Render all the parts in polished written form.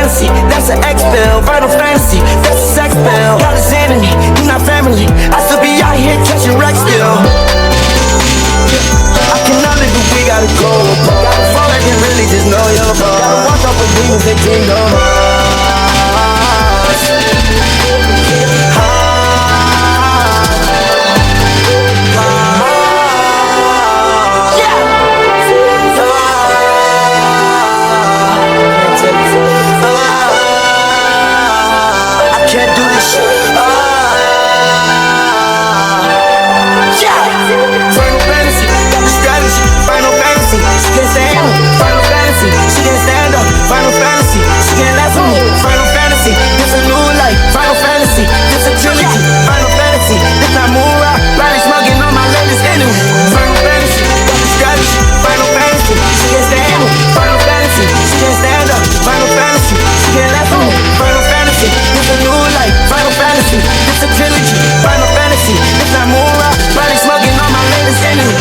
Fantasy, that's an X bill. Final Fantasy, that's a sex bill. Got his enemy, he's not family. I still be out here catching wrecks still. I cannot live if we gotta go apart. Gotta fall like and really just know your part. Gotta walk up with demons, they dreamed of us. Can't do this shit. Final Fantasy, got the strategy. Final Fantasy, she can't stand me. Final Fantasy, she can't stand up. Final Fantasy, she can't laugh at me. Final Fantasy, this a new life. Final Fantasy, this a trilogy. Final Fantasy, this not Moonrock. Body smuggling on my latest enemy. Final Fantasy, got the strategy. Final Fantasy, she can't stand me. Final Fantasy, she can't stand up. Final Fantasy, she can't laugh at me. Final Fantasy, this a new life. Final Fantasy, this a trilogy. Final Fantasy, this not Moonrock. Body smoking on my latest enemy.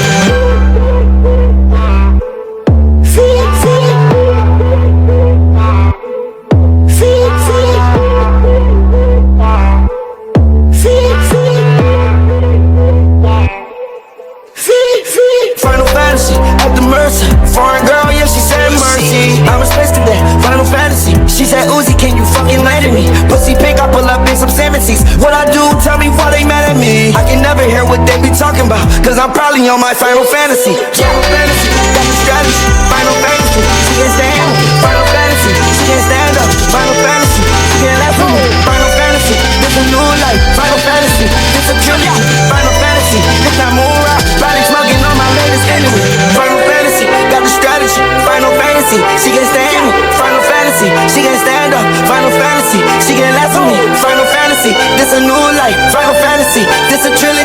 Final Fantasy, at the mercy. Foreign girl, yeah, she said mercy. I'm a space cadet, Final Fantasy. She said, Uzi, can you fucking land at me? Pussy pink, I pull up in some salmon seas. What I do, tell me why they mad at me. I can never hear what they be talking about, cause I'm probably on my Final Fantasy. Final Fantasy, got the strategy. Final Fantasy, she can't stand me. Final Fantasy, she can't stand up. Final Fantasy, she can't laugh at me. Final Fantasy, this a new life. Final Fantasy, this a trilogy. Final Fantasy, this not Moonrock. Body smoking on my latest enemy. Final Fantasy, got the strategy. Final Fantasy, she can't stand me. Final Fantasy, she can't stand up. Final Fantasy, she can't laugh at me. Final Fantasy, this a new life. Final Fantasy, this a trilogy.